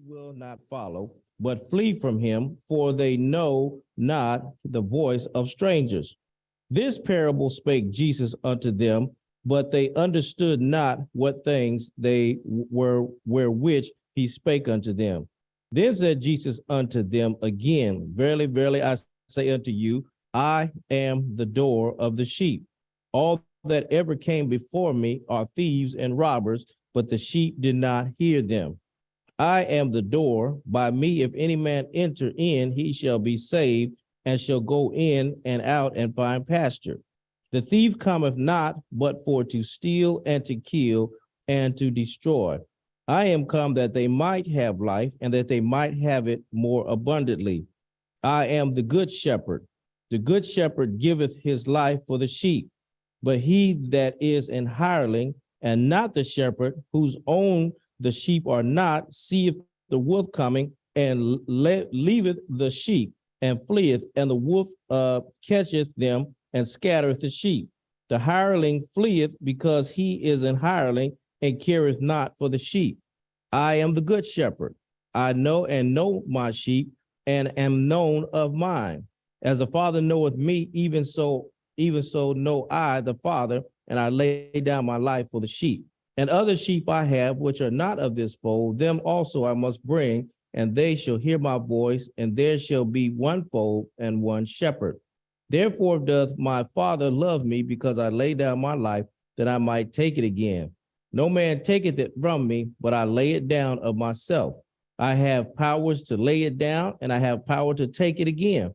will not follow, but flee from him, for they know not the voice of strangers. This parable spake Jesus unto them, but they understood not what things they were wherewith he spake unto them. Then said Jesus unto them again, Verily, verily, I say unto you, I am the door of the sheep. All that ever came before me are thieves and robbers, but the sheep did not hear them. I am the door. By me, if any man enter in, he shall be saved, and shall go in and out and find pasture. The thief cometh not but for to steal and to kill and to destroy. I am come that they might have life, and that they might have it more abundantly. I am the good shepherd. The good shepherd giveth his life for the sheep. But he that is an hireling, and not the shepherd, whose own the sheep are not, seeth the wolf coming, and leaveth the sheep, and fleeth, and the wolf catcheth them, and scattereth the sheep. The hireling fleeth, because he is an hireling, and careth not for the sheep. I am the good shepherd. I know my sheep, and am known of mine. As the Father knoweth me, even so know I the Father, and I lay down my life for the sheep. And other sheep I have, which are not of this fold, them also I must bring, and they shall hear my voice, and there shall be one fold and one shepherd. Therefore doth my Father love me, because I lay down my life, that I might take it again. No man taketh it from me, but I lay it down of myself. I have powers to lay it down, and I have power to take it again.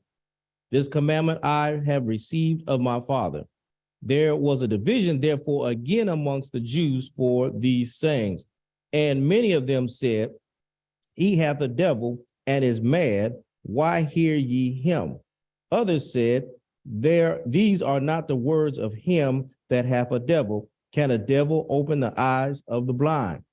This commandment I have received of my Father. There was a division, therefore, again amongst the Jews for these sayings. And many of them said, He hath a devil and is mad. Why hear ye him? Others said, These are not the words of him that hath a devil. Can a devil open the eyes of the blind?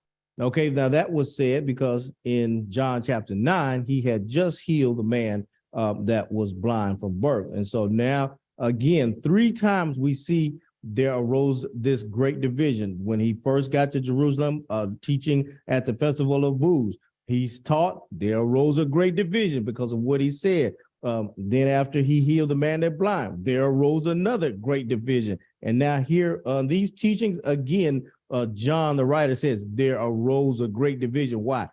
Okay, now that was said because in John chapter 9, he had just healed the man that was blind from birth. And so now, again, 3 times we see there arose this great division. When he first got to Jerusalem, teaching at the Festival of Booths, he's taught, there arose a great division because of what he said. Then after he healed the man that blind, there arose another great division. And now here on these teachings, again, John, the writer, says there arose a great division. Why?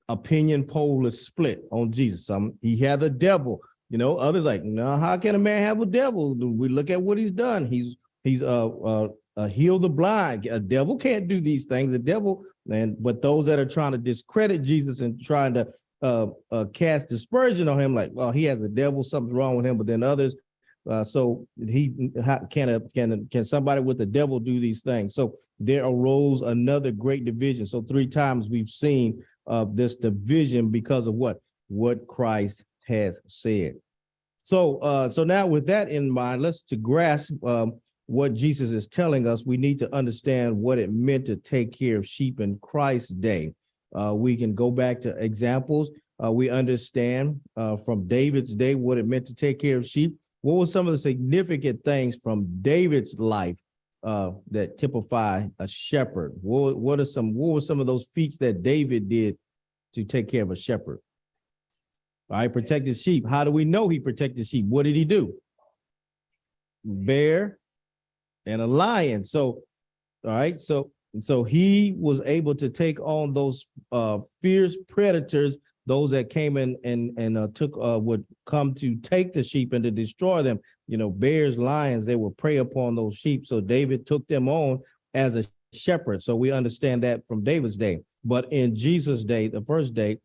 Opinion poll is split on Jesus. He had a devil. You know, others like, no, how can a man have a devil? We look at what he's done. He's healed the blind. A devil can't do these things. The devil, but those that are trying to discredit Jesus and trying to cast dispersion on him, like, well, he has a devil, something's wrong with him. But then others, so can somebody with the devil do these things? So there arose another great division. So 3 times we've seen this division because of what Christ has said. So now with that in mind, let's to grasp what Jesus is telling us, we need to understand what it meant to take care of sheep in Christ's day. We can go back to examples. We understand from David's day what it meant to take care of sheep. What were some of the significant things from David's life that typify a shepherd? What were some of those feats that David did to take care of a shepherd? All right, protected sheep. How do we know he protected sheep? What did he do? Bear and a lion. So, all right, so he was able to take on those fierce predators, those that came in and would come to take the sheep and to destroy them. You know, bears, lions, they would prey upon those sheep. So David took them on as a shepherd. So we understand that from David's day. But in Jesus' day, the first day,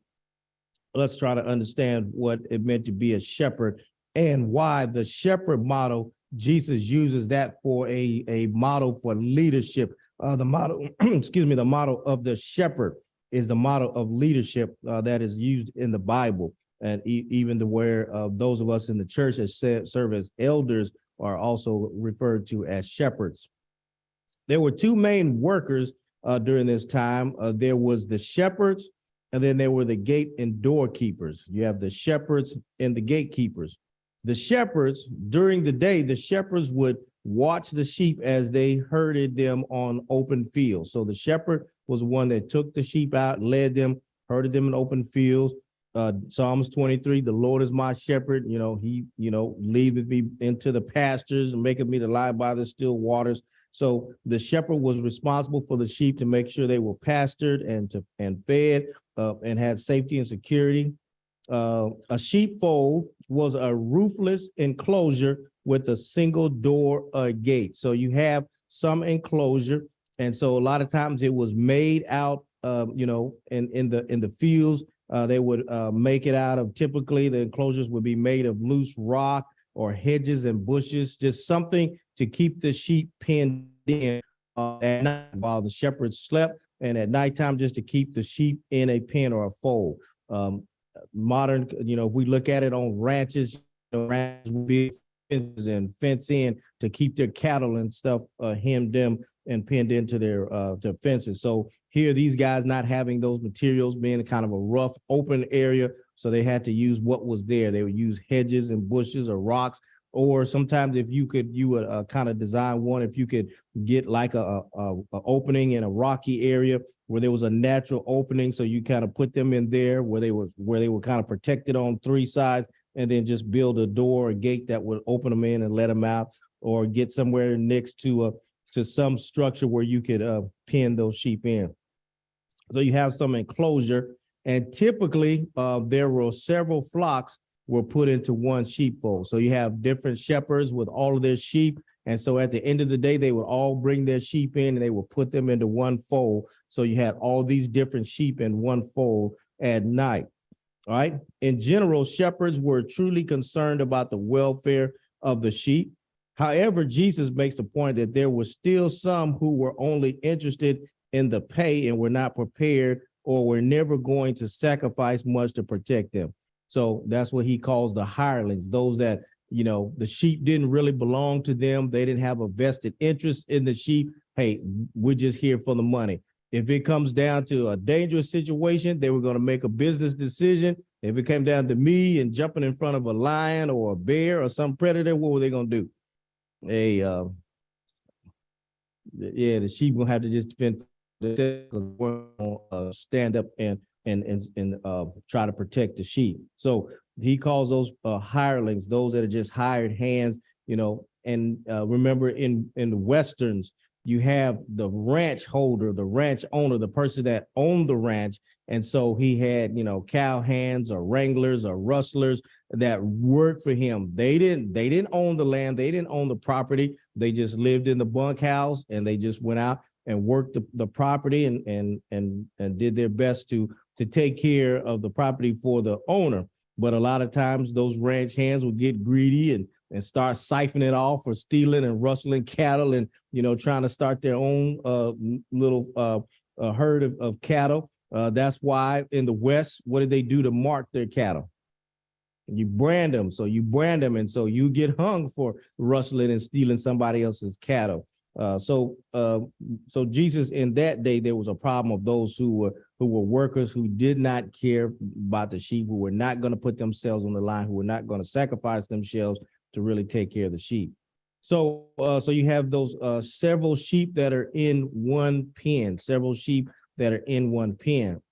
let's try to understand what it meant to be a shepherd and why the shepherd model, Jesus uses that for a model for leadership. The model, the model of the shepherd is the model of leadership that is used in the Bible. And even to where those of us in the church that serve as elders are also referred to as shepherds. There were 2 main workers during this time. There was the shepherds, and then there were the gate and doorkeepers. You have the shepherds and the gatekeepers. The shepherds, during the day, the shepherds would watch the sheep as they herded them on open fields. So the shepherd was one that took the sheep out, led them herded them in open fields. Psalms 23, the Lord is my shepherd. He, leadeth me into the pastures and maketh me to lie by the still waters. So the shepherd was responsible for the sheep to make sure they were pastured and fed and had safety and security. A sheepfold was a roofless enclosure with a single door or gate. So you have some enclosure, and so a lot of times it was made out, in the fields. They would make it out of, typically the enclosures would be made of loose rock or hedges and bushes, just something to keep the sheep penned in at night while the shepherds slept, and at nighttime just to keep the sheep in a pen or a fold. Modern, if we look at it on ranches, ranches will be fences and fence in to keep their cattle and stuff hemmed them and pinned into their fences. So here, these guys not having those materials, being kind of a rough, open area, so they had to use what was there. They would use hedges and bushes or rocks, or sometimes if you would kind of design one, if you could get like a opening in a rocky area where there was a natural opening, so you kind of put them in there where they were kind of protected on three sides, and then just build a door or gate that would open them in and let them out, or get somewhere next to some structure where you could pin those sheep in. So you have some enclosure, and typically there were several flocks were put into one sheepfold. So you have different shepherds with all of their sheep. And so at the end of the day, they would all bring their sheep in and they would put them into one fold. So you had all these different sheep in one fold at night. All right. In general, shepherds were truly concerned about the welfare of the sheep. However, Jesus makes the point that there were still some who were only interested in the pay and were not prepared or were never going to sacrifice much to protect them. So that's what he calls the hirelings, those that, the sheep didn't really belong to them. They didn't have a vested interest in the sheep. Hey, we're just here for the money. If it comes down to a dangerous situation, they were going to make a business decision. If it came down to me and jumping in front of a lion or a bear or some predator, what were they going to do? The sheep will have to just defend, stand up and try to protect the sheep. So he calls those hirelings, those that are just hired hands, and remember in the Westerns, you have the ranch holder, the ranch owner, the person that owned the ranch. And so he had, cow hands or wranglers or rustlers that worked for him. They didn't own the land. They didn't own the property. They just lived in the bunkhouse and they just went out and worked the property and did their best to take care of the property for the owner. But a lot of times those ranch hands would get greedy and start siphoning it off or stealing and rustling cattle and, trying to start their own little herd of cattle. That's why in the West, what did they do to mark their cattle? You brand them. So you brand them. And so you get hung for rustling and stealing somebody else's cattle. So Jesus, in that day, there was a problem of those who were workers who did not care about the sheep, who were not going to put themselves on the line, who were not going to sacrifice themselves to really take care of the sheep. So you have those several sheep that are in one pen,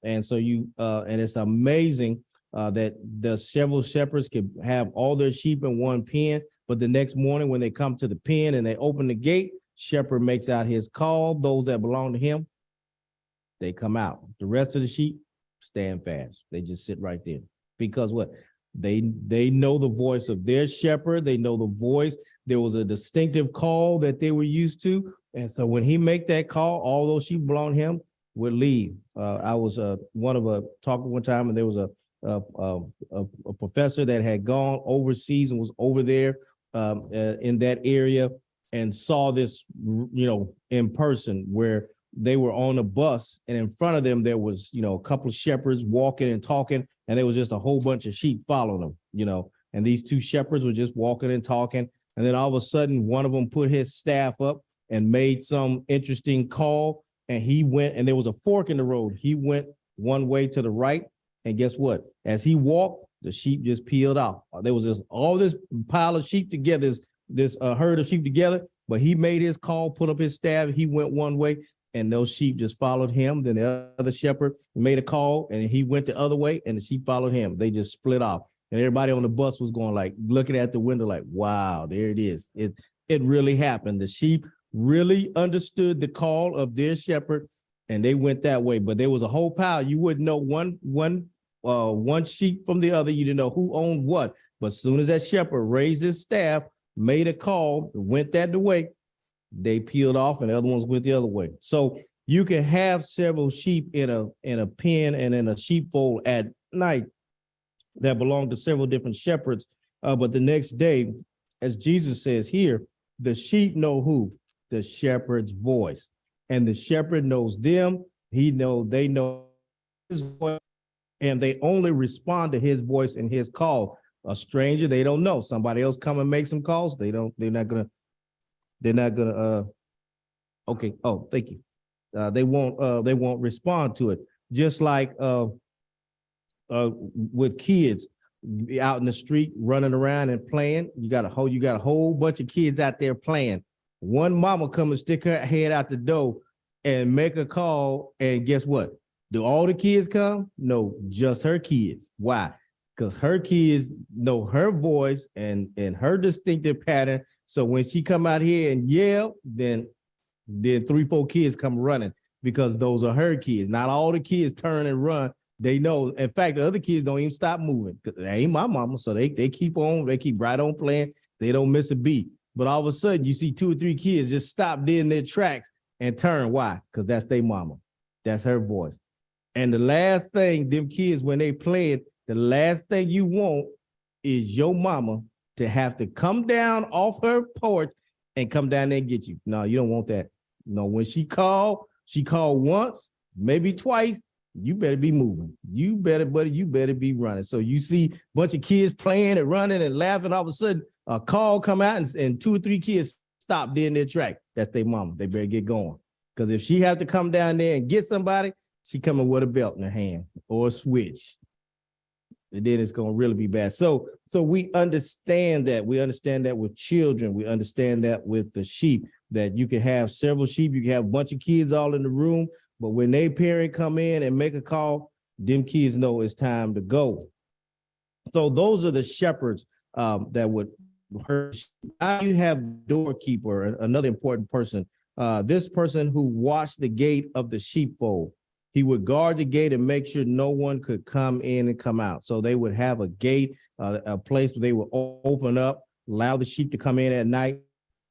and so and it's amazing that the several shepherds could have all their sheep in one pen, but the next morning when they come to the pen and they open the gate, shepherd makes out his call. Those that belong to him, they come out. The rest of the sheep stand fast. They just sit right there. Because what? They know the voice of their shepherd. They know the voice. There was a distinctive call that they were used to. And so when he make that call, all those sheep belong to him would leave. I was talking one time, and there was a professor that had gone overseas and was over there in that area and saw this, in person, where they were on a bus and in front of them, there was, a couple of shepherds walking and talking, and there was just a whole bunch of sheep following them, and these two shepherds were just walking and talking. And then all of a sudden, one of them put his staff up and made some interesting call. And he went, and there was a fork in the road. He went one way to the right. And guess what? As he walked, the sheep just peeled off. There was all this pile of sheep together, this herd of sheep together, but he made his call, put up his staff. He went one way, and those sheep just followed him. Then the other shepherd made a call, and he went the other way, and the sheep followed him. They just split off, and everybody on the bus was going like looking at the window like, wow, there it is. It really happened. The sheep really understood the call of their shepherd, and they went that way. But there was a whole pile. You wouldn't know one sheep from the other. You didn't know who owned what. But as soon as that shepherd raised his staff, made a call, went that way, they peeled off, and the other ones went the other way. So you can have several sheep in a pen and in a sheepfold at night that belong to several different shepherds. But the next day, as Jesus says here, the sheep know who? The shepherd's voice. And the shepherd knows them. They know his voice, and they only respond to his voice and his call. A stranger, they don't know. Somebody else come and make some calls. They're not gonna okay. Oh, thank you. They won't respond to it. Just like with kids out in the street running around and playing, you got a whole bunch of kids out there playing. One mama come and stick her head out the door and make a call, and guess what? Do all the kids come? No, just her kids. Why? Because her kids know her voice and her distinctive pattern. So when she come out here and yell, then 3-4 kids come running, because those are her kids. Not all the kids turn and run. They know. In fact, the other kids don't even stop moving, because they ain't my mama. So they keep right on playing. They don't miss a beat. But all of a sudden, you see 2 or 3 kids just stop dead in their tracks and turn. Why? Because that's their mama. That's her voice. And the last thing, them kids, when they play it, the last thing you want is your mama to have to come down off her porch and come down there and get you. No, you don't want that. No, when she called once, maybe twice, you better be moving. You better be running. So you see a bunch of kids playing and running and laughing. All of a sudden, a call come out and 2 or 3 kids stop dead in their track. That's their mama. They better get going. Because if she have to come down there and get somebody, she coming with a belt in her hand or a switch. And then it's going to really be bad. So we understand that. We understand that with children. We understand that with the sheep, that you can have several sheep. You can have a bunch of kids all in the room. But when they parent come in and make a call, them kids know it's time to go. So those are the shepherds that would hurt. Now you have doorkeeper, another important person. This person who watched the gate of the sheepfold. He would guard the gate and make sure no one could come in and come out. So they would have a gate, a place where they would open up, allow the sheep to come in at night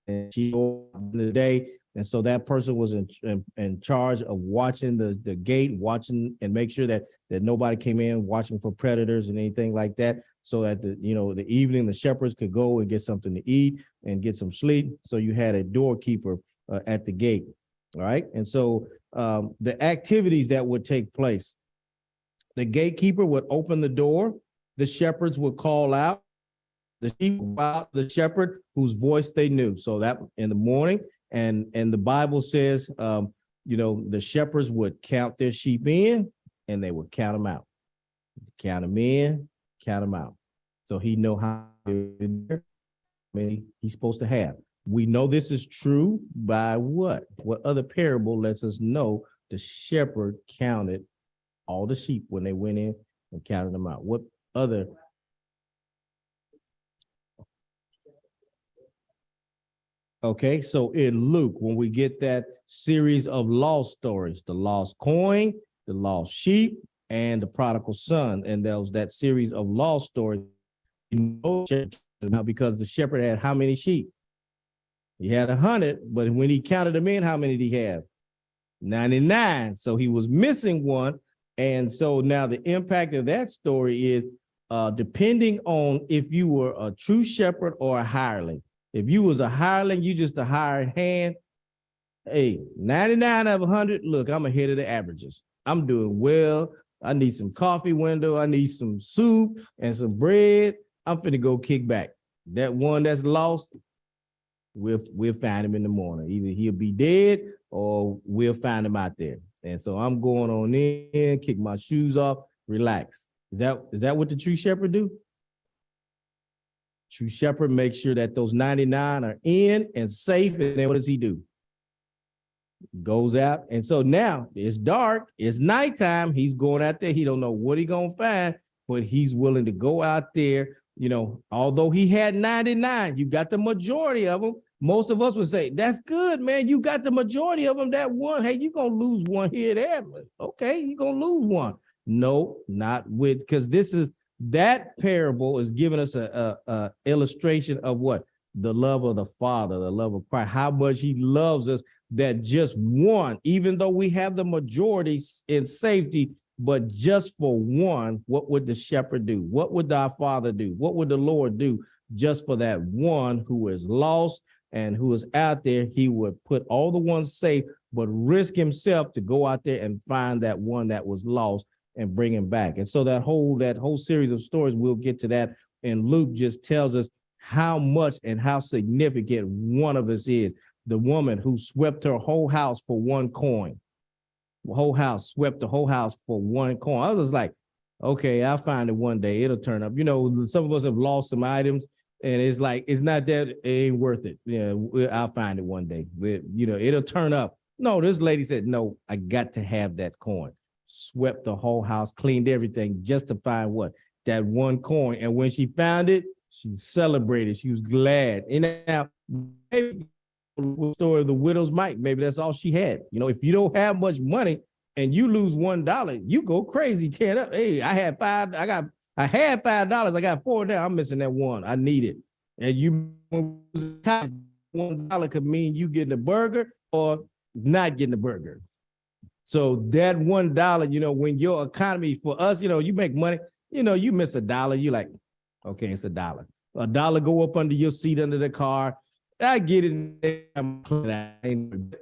and sheep in the day. And so that person was in charge of watching the gate, watching and make sure that nobody came in, watching for predators and anything like that. So that the evening the shepherds could go and get something to eat and get some sleep. So you had a doorkeeper at the gate. All right. And so the activities that would take place, the gatekeeper would open the door. The shepherds would call out. The sheep about the shepherd whose voice they knew. So that in the morning, and the Bible says, the shepherds would count their sheep in, and they would count them out. Count them in, count them out. So he know how many he's supposed to have. We know this is true by what? What other parable lets us know the shepherd counted all the sheep when they went in and counted them out? What other? Okay, so in Luke, when we get that series of lost stories, the lost coin, the lost sheep, and the prodigal son, and there was that series of lost stories, because the shepherd had how many sheep? He had 100, but when he counted them in, how many did he have? 99. So he was missing one. And so now the impact of that story is depending on if you were a true shepherd or a hireling. If you was a hireling, you just a hired hand. Hey, 99 of 100, look, I'm ahead of the averages. I'm doing well. I need some coffee window. I need some soup and some bread. I'm finna go kick back. That one that's lost, we'll find him in the morning. Either he'll be dead or we'll find him out there. And so I'm going on in, kick my shoes off, relax. Is that what the true shepherd do? True shepherd makes sure that those 99 are in and safe. And then what does he do? goes out. And so now it's dark, it's nighttime. He's going out there. He don't know what he gonna find, but he's willing to go out there. You know, although he had 99, you got the majority of them. Most of us would say, that's good, man. You got the majority of them. That one, hey, you're gonna lose one here, there. Okay, you're gonna lose one. No, not with, because that parable is giving us a illustration of what? The love of the Father, the love of Christ, how much he loves us, that just one, even though we have the majority in safety, but just for one, what would the shepherd do? What would our Father do? What would the Lord do just for that one who is lost and who is out there? He would put all the ones safe, but risk himself to go out there and find that one that was lost and bring him back. And so that whole series of stories, we'll get to that. And Luke just tells us how much and how significant one of us is. The woman who swept her whole house for one coin. The whole house, swept the whole house for one coin. I was just like, okay, I'll find it one day. It'll turn up. You know, some of us have lost some items, and it's like, it's not that, it ain't worth it. I'll find it one day. It'll turn up. No, this lady said, no, I got to have that coin. Swept the whole house, cleaned everything just to find what? That one coin. And when she found it, she celebrated. She was glad. And now, maybe the story of the widow's mite, maybe that's all she had. You know, if you don't have much money and you lose $1, you go crazy. Tear up. Hey, I had $5. I got $4 now. I'm missing that one. I need it. And you $1 could mean you getting a burger or not getting a burger. So that $1, when your economy, for us, you make money, you miss $1, you like, okay, it's $1. $1 go up under your seat under the car. I get it.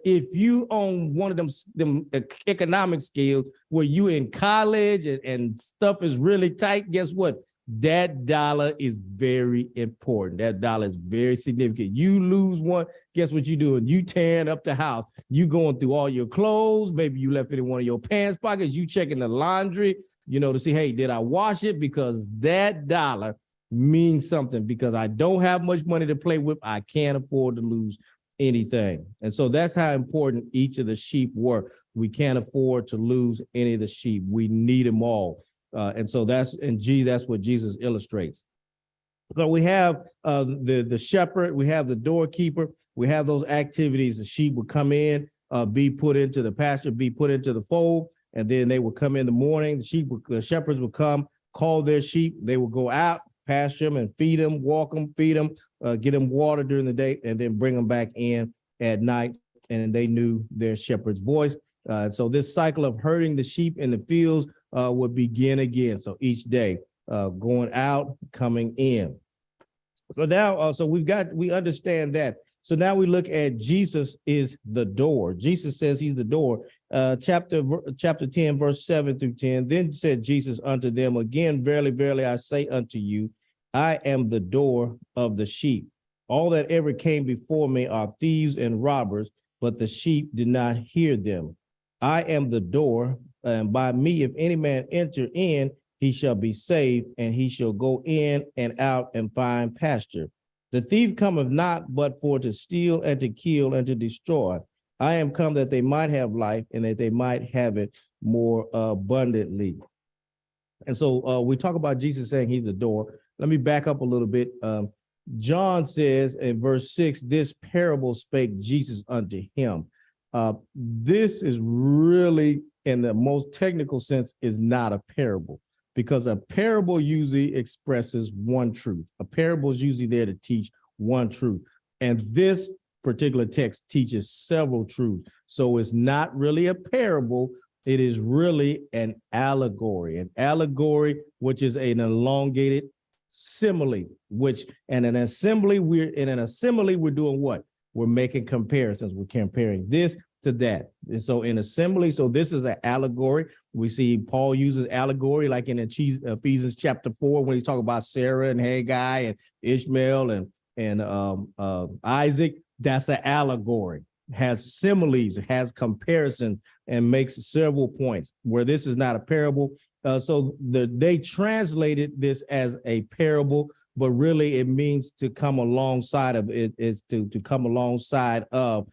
If you own one of them economic skills where you in college and stuff is really tight, guess what? That dollar is very important. That dollar is very significant. You lose one, guess what you doing? You tearing up the house. You going through all your clothes. Maybe you left it in one of your pants pockets. You checking the laundry, to see, hey, did I wash it? Because that dollar means something, because I don't have much money to play with. I can't afford to lose anything. And so that's how important each of the sheep were. We can't afford to lose any of the sheep. We need them all. And so that's what Jesus illustrates. So we have the shepherd, we have the doorkeeper, we have those activities. The sheep would come in, be put into the pasture, be put into the fold, and then they would come in the morning. The shepherds would come, call their sheep. They would go out, pasture them, and feed them, walk them, feed them, get them water during the day, and then bring them back in at night. And they knew their shepherd's voice. So this cycle of herding the sheep in the fields would begin again. So each day, going out, coming in. So now, we understand that. So now we look at Jesus is the door. Jesus says he's the door. Chapter 10, verse 7 through 10. Then said Jesus unto them again, verily, verily, I say unto you, I am the door of the sheep. All that ever came before me are thieves and robbers, but the sheep did not hear them. I am the door, and by me, if any man enter in, he shall be saved, and he shall go in and out and find pasture. The thief cometh not but for to steal and to kill and to destroy. I am come that they might have life, and that they might have it more abundantly. And so we talk about Jesus saying he's the door. Let me back up a little bit. John says in verse 6, this parable spake Jesus unto him. This is really, in the most technical sense, is not a parable, because a parable usually expresses one truth. A parable is usually there to teach one truth. And this particular text teaches several truths. So it's not really a parable. It is really an allegory, which is an elongated simile, in an assembly, we're doing what? We're making comparisons. We're comparing this to that. And so in assembly, so this is an allegory. We see Paul uses allegory like in Ephesians chapter 4, when he's talking about Sarah and Haggai and Ishmael and Isaac. That's an allegory. Has similes, has comparison, and makes several points. Where this is not a parable, They translated this as a parable, but really it means to come alongside of it, is to come alongside of,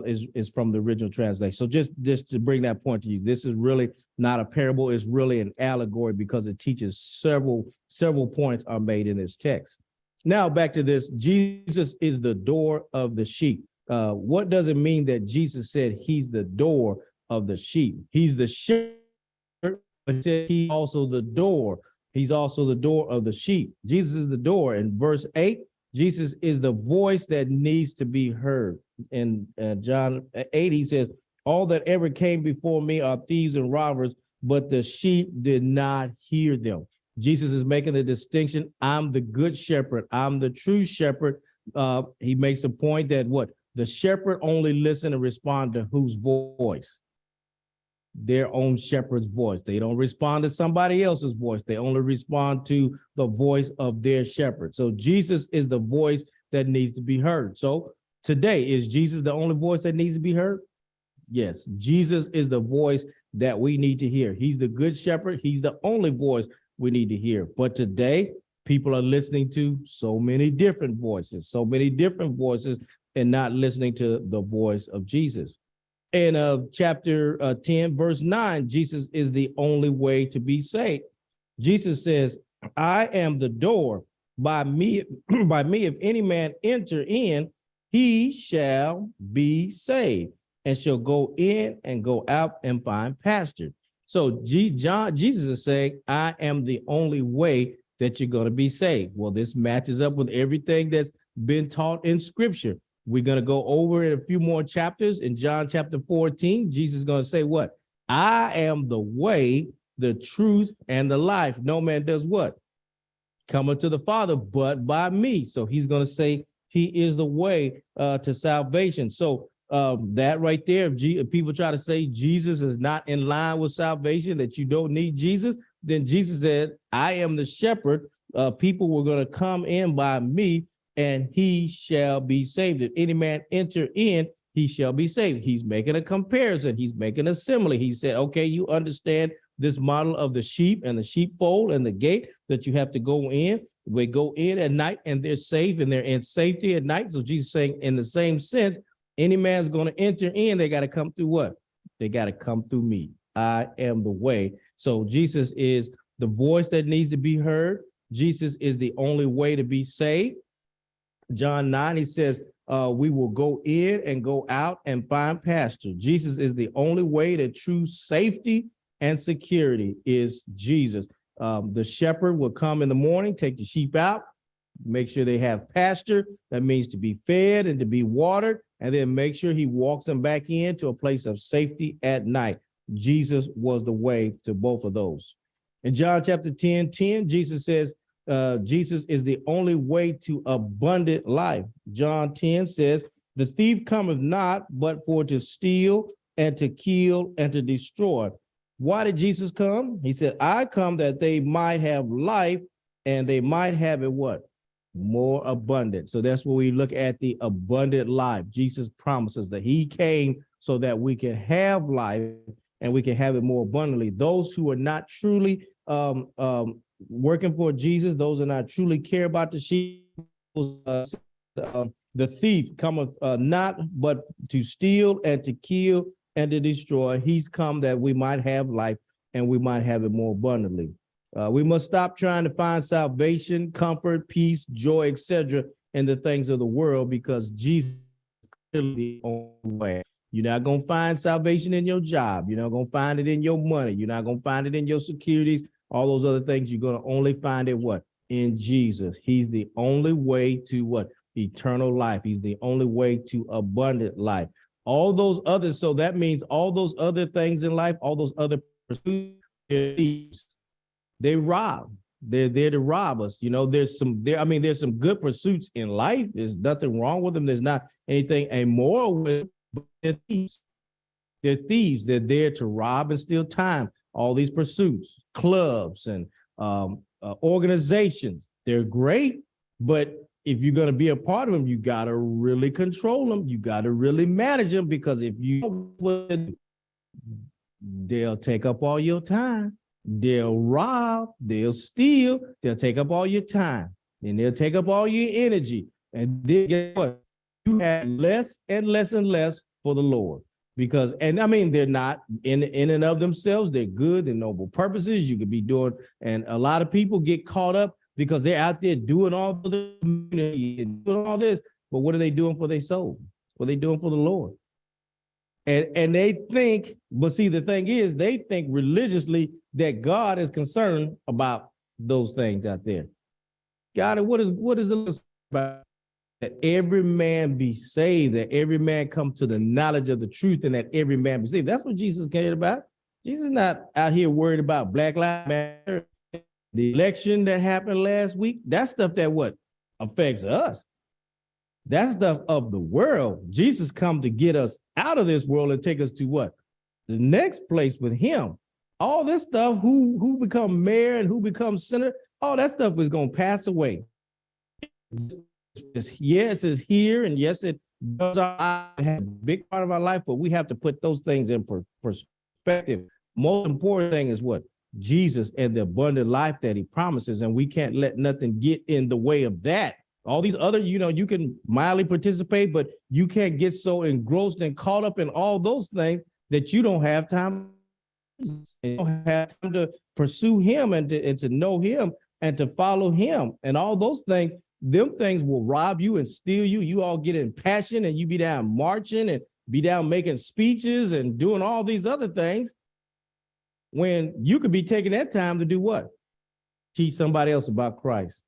is from the original translation. So just to bring that point to you, this is really not a parable. It's really an allegory because it teaches several points are made in this text. Now back to this. Jesus is the door of the sheep. What does it mean that Jesus said he's the door of the sheep? He's the shepherd, but he's also the door. He's also the door of the sheep. Jesus is the door. In verse 8, Jesus is the voice that needs to be heard. In John 8, he says, all that ever came before me are thieves and robbers, but the sheep did not hear them. Jesus is making the distinction. I'm the good shepherd. I'm the true shepherd. He makes a point that what? The shepherd only listen and respond to whose voice? Their own shepherd's voice. They don't respond to somebody else's voice. They only respond to the voice of their shepherd. So Jesus is the voice that needs to be heard. So today, is Jesus the only voice that needs to be heard? Yes, Jesus is the voice that we need to hear. He's the good shepherd. He's the only voice we need to hear. But today, people are listening to so many different voices, and not listening to the voice of Jesus. In chapter 10, verse 9, Jesus is the only way to be saved. Jesus says, I am the door. By me, if any man enter in, he shall be saved and shall go in and go out and find pasture. So Jesus is saying, I am the only way that you're going to be saved. Well, this matches up with everything that's been taught in scripture. We're going to go over in a few more chapters. In John chapter 14, Jesus is going to say what? I am the way, the truth, and the life. No man does what? Come unto the Father, but by me. So he's going to say he is the way to salvation. So that right there, if people try to say Jesus is not in line with salvation, that you don't need Jesus, then Jesus said, I am the shepherd. People were going to come in by me, and he shall be saved. If any man enter in, he shall be saved. He's making a comparison. He's making a simile. He said, okay, you understand this model of the sheep and the sheepfold and the gate that you have to go in. We go in at night and they're safe and they're in safety at night. So Jesus is saying in the same sense, any man's going to enter in, they got to come through what? They got to come through me. I am the way. So Jesus is the voice that needs to be heard. Jesus is the only way to be saved. John 9, he says, we will go in and go out and find pasture. Jesus is the only way to true safety and security is Jesus. The shepherd will come in the morning, take the sheep out, make sure they have pasture. That means to be fed and to be watered, and then make sure he walks them back into a place of safety at night. Jesus was the way to both of those. In John chapter 10:10, Jesus says, Jesus is the only way to abundant life. John 10 says, the thief cometh not, but for to steal and to kill and to destroy. Why did Jesus come? He said, I come that they might have life and they might have it what? More abundant. So that's where we look at the abundant life. Jesus promises that he came so that we can have life and we can have it more abundantly. Those who are not truly working for Jesus, those who not truly care about the sheep, the thief cometh not but to steal and to kill and to destroy. He's come that we might have life and we might have it more abundantly. We must stop trying to find salvation, comfort, peace, joy, etc. in the things of the world, because Jesus is the only way. You're not going to find salvation in your job. You're not going to find it in your money. You're not going to find it in your securities, all those other things. You're going to only find it what? In Jesus. He's the only way to what? Eternal life. He's the only way to abundant life. All those others, so that means all those other things in life, all those other pursuits, they're thieves. They rob. They're there to rob us. You know, there's some good pursuits in life. There's nothing wrong with them. There's not anything immoral with them, but they're thieves. They're thieves. They're there to rob and steal time. All these pursuits, clubs and organizations, they're great, but if you're going to be a part of them, you got to really control them. You got to really manage them, because if you, they'll take up all your time. They'll rob, they'll steal, they'll take up all your time, and they'll take up all your energy. And then guess what? You have less and less and less for the Lord. Because, and I mean, they're not in and of themselves, they're good and noble purposes. You could be doing, and a lot of people get caught up because they're out there doing all the community and doing all this. But what are they doing for their soul? What are they doing for the Lord? And they think, but see, the thing is, they think religiously that God is concerned about those things out there. God, what is it about? That every man be saved, that every man come to the knowledge of the truth, and that every man be saved. That's what Jesus cared about. Jesus is not out here worried about Black Lives Matter, the election that happened last week. That's stuff that what affects us. That's stuff of the world. Jesus come to get us out of this world and take us to what? The next place with him. All this stuff, who become mayor and who becomes senator, all that stuff is going to pass away. Yes, it's here, and yes, it does have a big part of our life, but we have to put those things in perspective. Most important thing is what? Jesus and the abundant life that he promises, and we can't let nothing get in the way of that. All these other, you can mildly participate, but you can't get so engrossed and caught up in all those things that you don't have time. You don't have time to pursue him and to know him and to follow him, and all those things. Them things will rob you and steal you. You all get in passion and you be down marching and be down making speeches and doing all these other things when you could be taking that time to do what? Teach somebody else about Christ.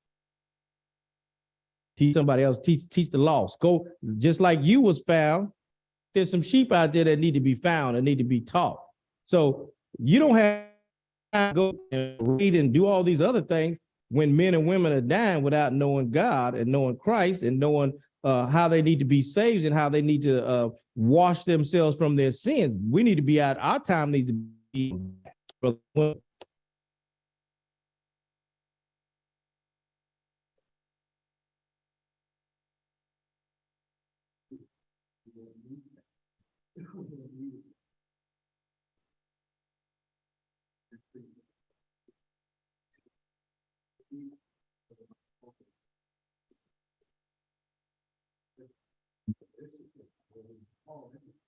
Teach somebody else, teach the lost. Go, just like you was found, there's some sheep out there that need to be found and need to be taught. So you don't have to go and read and do all these other things when men and women are dying without knowing God and knowing Christ and knowing how they need to be saved and how they need to wash themselves from their sins. We need to be out. Our time needs to be.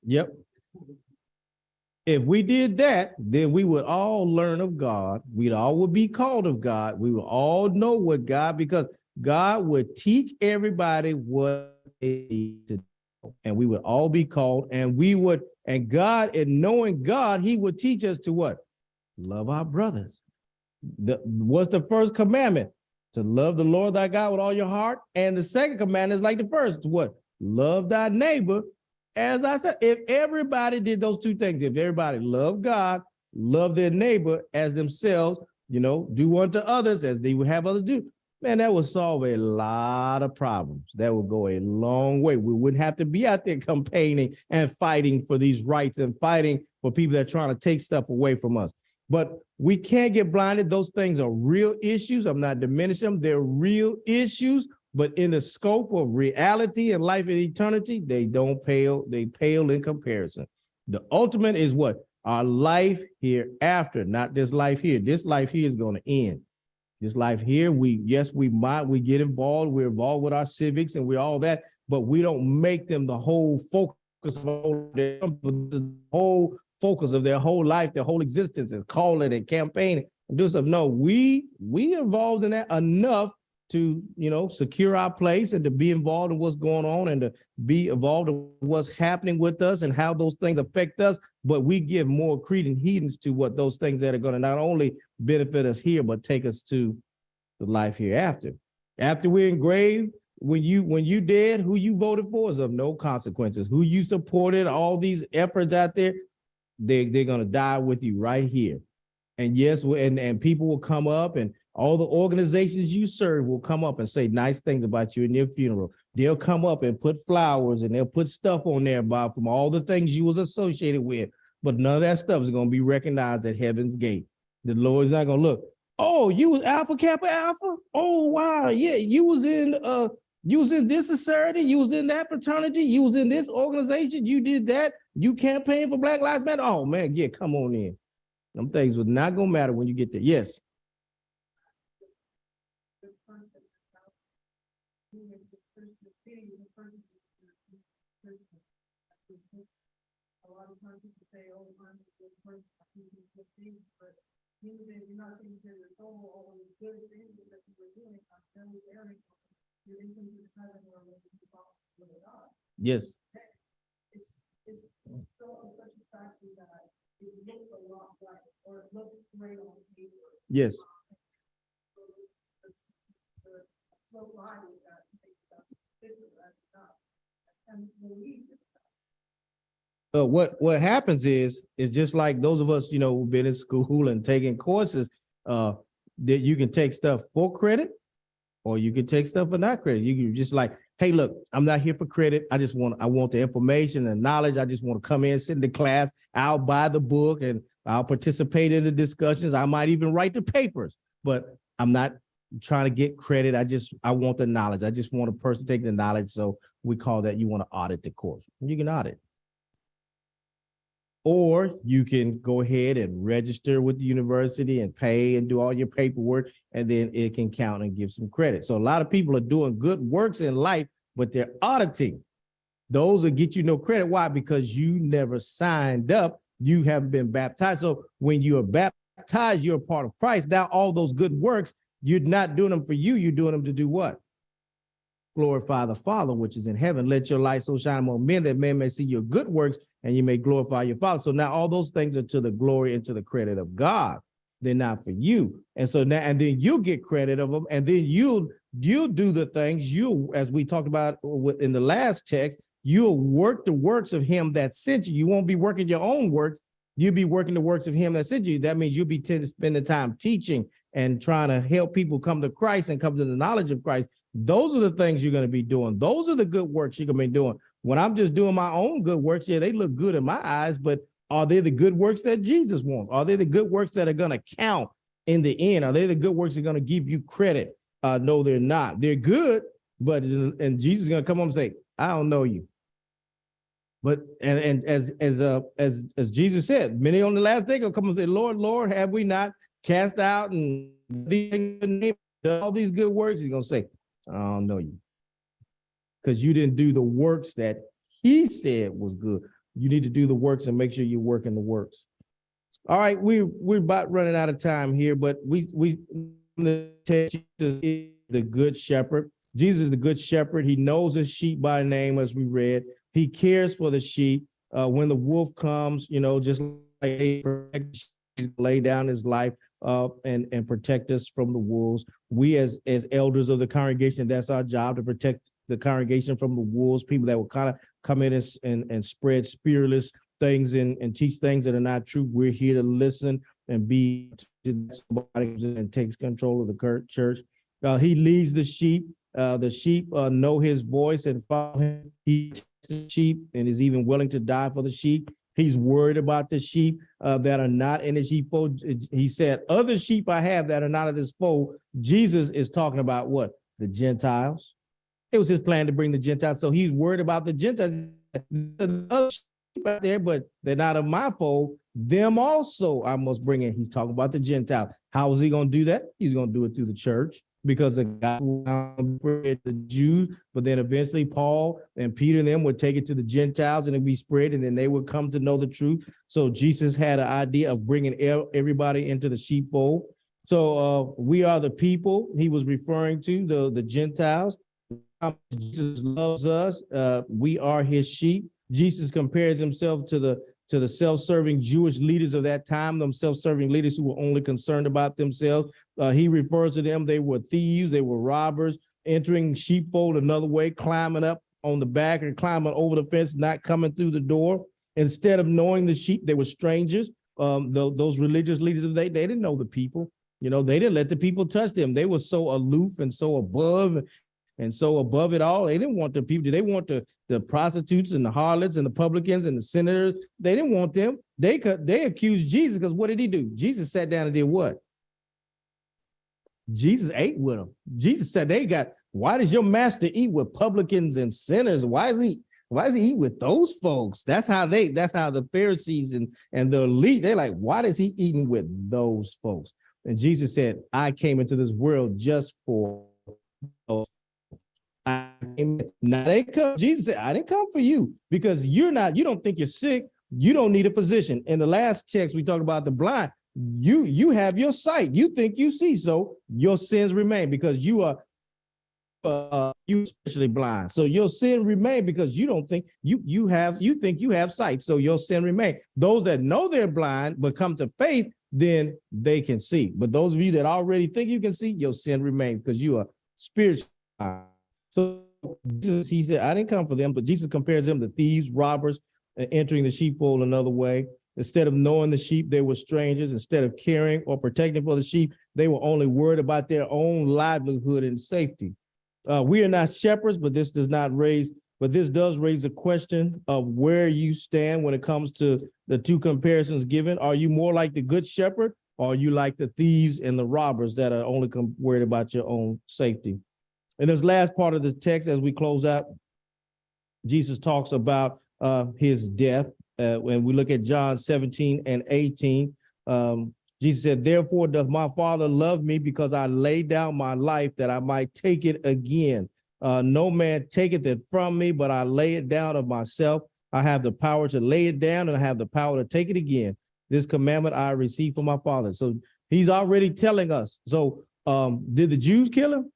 Yep. If we did that, then we would all learn of God. We'd all would be called of God. We would all know what God, because God would teach everybody what they need to do. And we would all be called, and God, in knowing God, he would teach us to what? Love our brothers. What's the first commandment? To love the Lord thy God with all your heart. And the second commandment is like the first, what? Love thy neighbor. As I said, if everybody did those two things, if everybody loved God, love their neighbor as themselves, do unto others as they would have others do, man, that would solve a lot of problems. That would go a long way. We wouldn't have to be out there campaigning and fighting for these rights and fighting for people that are trying to take stuff away from us. But we can't get blinded. Those things are real issues. I'm not diminishing them. They're real issues. But in the scope of reality and life and eternity, they don't pale. They pale in comparison. The ultimate is what? Our life hereafter, not this life here. This life here is going to end. This life here, we get involved. We're involved with our civics and we're all that, but we don't make them the whole focus of the whole focus of their whole life, their whole existence, and call it and campaign and do stuff. No, we involved in that enough to, secure our place and to be involved in what's going on and to be involved in what's happening with us and how those things affect us. But we give more credence to what those things that are going to not only benefit us here, but take us to the life hereafter. After we're engraved, when you dead, who you voted for is of no consequences. Who you supported, all these efforts out there, they're going to die with you right here. And yes, and people will come up, and all the organizations you serve will come up and say nice things about you in your funeral. They'll come up and put flowers and they'll put stuff on there about from all the things you was associated with. But none of that stuff is going to be recognized at heaven's gate. The Lord's not going to look. Oh, you was Alpha Kappa Alpha? Oh, wow. Yeah, you was in this society. You was in that fraternity. You was in this organization. You did that. You campaigned for Black Lives Matter. Oh, man, yeah, come on in. Them things was not gonna matter when you get there. Yes. A lot of times people say, oh, I'm a good person, I can do good things, but you're not taking care of your soul, all the good things that you were doing, I'm still there. You're into the heaven where you follow God. Yes. It's so such a factor that it looks a lot like, or it looks great on paper. Yes. So body that's different, that's not, and believe it. What happens is just like those of us, who've been in school and taking courses, that you can take stuff for credit or you can take stuff for not credit. You can just like, hey, look, I'm not here for credit. I want the information and knowledge. I just want to come in, sit in the class. I'll buy the book and I'll participate in the discussions. I might even write the papers, but I'm not trying to get credit. I want the knowledge. I just want a person taking the knowledge. So we call that, you want to audit the course. You can audit. Or you can go ahead and register with the university and pay and do all your paperwork, and then it can count and give some credit. So a lot of people are doing good works in life, but they're auditing. Those will get you no credit. Why? Because you never signed up. You haven't been baptized. So when you are baptized, you're a part of Christ. Now all those good works, you're not doing them for you. You're doing them to do what? Glorify the Father, which is in heaven. Let your light so shine among men that men may see your good works and you may glorify your Father. So now all those things are to the glory and to the credit of God. They're not for you. And so now, and then you get credit of them. And then you'll do the things as we talked about in the last text, you'll work the works of him that sent you. You won't be working your own works. You'll be working the works of him that sent you. That means you'll be spending time teaching and trying to help people come to Christ and come to the knowledge of Christ. Those are the things you're going to be doing. Those are the good works you're going to be doing. When I'm just doing my own good works, yeah, they look good in my eyes, but are they the good works that Jesus wants? Are they the good works that are going to count in the end? Are they the good works that are going to give you credit? No, they're not. They're good, but and Jesus is going to come up and say, I don't know you. But and as Jesus said, many on the last day will come and say, Lord, Lord, have we not cast out and all these good works? He's going to say, I don't know you. Because you didn't do the works that he said was good. You need to do the works and make sure you're working the works. All right, we're about running out of time here, but Jesus is the good shepherd. Jesus is the good shepherd. He knows his sheep by name, as we read. He cares for the sheep. When the wolf comes, just like he lay down his life and protect us from the wolves. We as elders of the congregation, that's our job, to protect the congregation from the wolves, people that will kind of come in and spread spiritless things and teach things that are not true. We're here to listen and be somebody and takes control of the church. He leads the sheep. The sheep know his voice and follow him. He takes the sheep and is even willing to die for the sheep. He's worried about the sheep that are not in the sheepfold. He said, other sheep I have that are not of this fold. Jesus is talking about what? The Gentiles. It was his plan to bring the Gentiles. So he's worried about the Gentiles. The other sheep out there, but they're not of my fold. Them also I must bring in. He's talking about the Gentiles. How is he going to do that? He's going to do it through the church, because the gospel spread to the Jews, but then eventually Paul and Peter and them would take it to the Gentiles and it'd be spread, and then they would come to know the truth. So Jesus had an idea of bringing everybody into the sheepfold. So we are the people he was referring to, the Gentiles. Jesus loves us. We are his sheep. Jesus compares himself to the self-serving Jewish leaders of that time, them self-serving leaders who were only concerned about themselves. He refers to them, they were thieves, they were robbers, entering sheepfold another way, climbing up on the back and climbing over the fence, not coming through the door. Instead of knowing the sheep, they were strangers. Those religious leaders, they didn't know the people. They didn't let the people touch them. They were so aloof and so above it all. They didn't want the people. They want the prostitutes and the harlots and the publicans and the sinners. They didn't want them. They accused Jesus, because what did he do? Jesus sat down and did what? Jesus ate with them. Jesus said, why does your master eat with publicans and sinners? Why is he? Why does he eat with those folks? That's how the Pharisees and the elite, they're like, why is he eating with those folks? And Jesus said, I came into this world just for those. Jesus said, I didn't come for you because you don't think you're sick. You don't need a physician. In the last text, we talked about the blind. You have your sight. You think you see, so your sins remain because you are you spiritually blind. So your sin remain because you don't think you think you have sight. So your sin remain. Those that know they're blind but come to faith, then they can see. But those of you that already think you can see, your sin remains because you are spiritually blind. So Jesus, he said, I didn't come for them, but Jesus compares them to thieves, robbers, and entering the sheepfold another way. Instead of knowing the sheep, they were strangers. Instead of caring or protecting for the sheep, they were only worried about their own livelihood and safety. We are not shepherds, but this does raise a question of where you stand when it comes to the two comparisons given. Are you more like the good shepherd, or are you like the thieves and the robbers that are only worried about your own safety? In this last part of the text, as we close out, Jesus talks about his death. When we look at John 17 and 18, Jesus said, therefore doth my Father love me, because I laid down my life that I might take it again. No man taketh it from me, but I lay it down of myself. I have the power to lay it down, and I have the power to take it again. This commandment I received from my Father. So he's already telling us. So did the Jews kill him?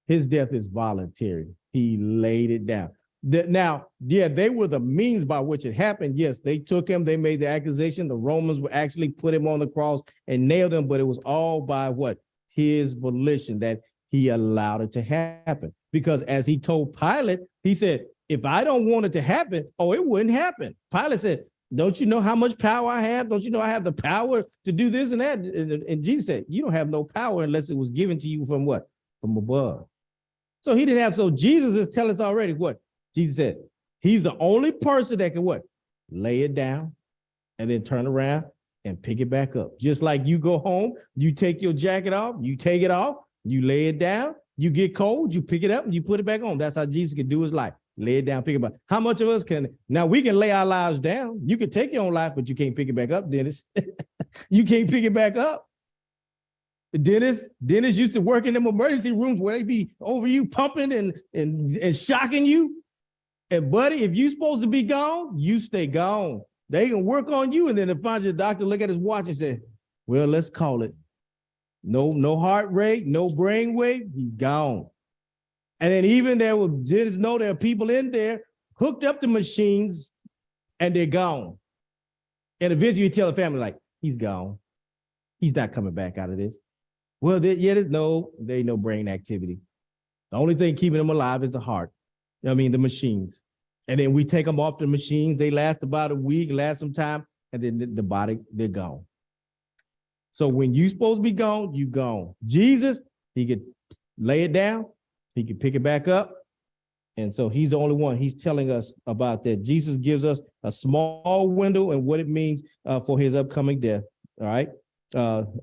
His death is voluntary. He laid it down. Now, yeah, they were the means by which it happened. Yes, they took him. They made the accusation. The Romans would actually put him on the cross and nailed him, but it was all by what? His volition, that he allowed it to happen. Because as he told Pilate, he said, if I don't want it to happen, it wouldn't happen. Pilate said, don't you know how much power I have? Don't you know I have the power to do this and that? And Jesus said, you don't have no power unless it was given to you from what? From above. So he didn't have, so Jesus is telling us already what? Jesus said, he's the only person that can what? Lay it down and then turn around and pick it back up. Just like you go home, you take your jacket off, you take it off, you lay it down, you get cold, you pick it up and you put it back on. That's how Jesus can do his life. Lay it down, pick it up. How much of us can? Now we can lay our lives down. You can take your own life, but you can't pick it back up, Dennis. You can't pick it back up. Dennis used to work in them emergency rooms where they be over you pumping and shocking you. And buddy, if you supposed to be gone, you stay gone. They can work on you, and then if find your doctor, look at his watch and say, well, let's call it. No heart rate, no brain wave, he's gone. And then even Dennis know there are people in there hooked up to machines and they're gone. And eventually you tell the family, like, he's gone. He's not coming back out of this. Well, there ain't no brain activity. The only thing keeping them alive is the heart. The machines. And then we take them off the machines. They last about a week, last some time, and then the body, they're gone. So when you're supposed to be gone, you gone. Jesus, he could lay it down. He could pick it back up. And so he's the only one. He's telling us about that. Jesus gives us a small window and what it means for his upcoming death. All right.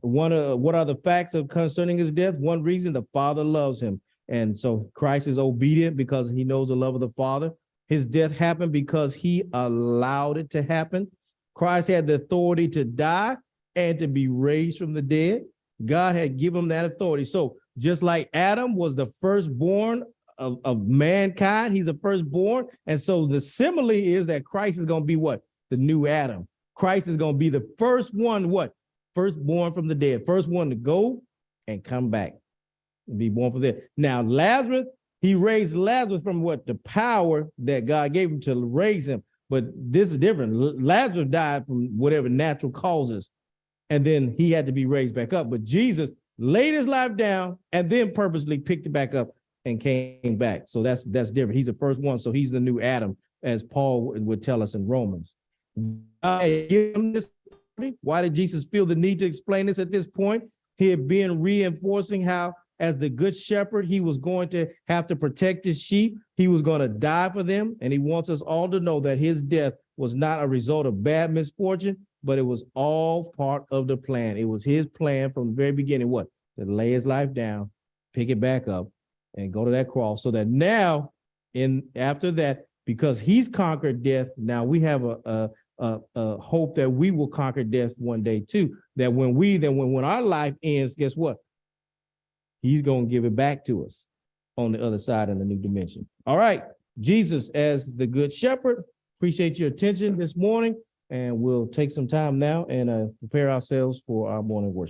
What are the facts concerning his death? One reason, the Father loves him. And so Christ is obedient because he knows the love of the Father. His death happened because he allowed it to happen. Christ had the authority to die and to be raised from the dead. God had given him that authority. So just like Adam was the firstborn of mankind, he's the firstborn. And so the simile is that Christ is going to be what? The new Adam. Christ is going to be the first one, what? Firstborn from the dead. First one to go and come back and be born from there. Now, Lazarus, he raised Lazarus from what? The power that God gave him to raise him. But this is different. Lazarus died from whatever natural causes, and then he had to be raised back up. But Jesus laid his life down and then purposely picked it back up and came back. So that's different. He's the first one. So he's the new Adam, as Paul would tell us in Romans. Why did Jesus feel the need to explain this at this point? He had been reinforcing how, as the good shepherd, he was going to have to protect his sheep. He was going to die for them. And he wants us all to know that his death was not a result of bad misfortune, but it was all part of the plan. It was his plan from the very beginning, what? To lay his life down, pick it back up, and go to that cross, so that now after that, because he's conquered death, now we have a hope that we will conquer death one day too. That when our life ends, guess what? He's going to give it back to us on the other side in the new dimension. All right. Jesus as the good shepherd. Appreciate your attention this morning, and we'll take some time now and prepare ourselves for our morning worship.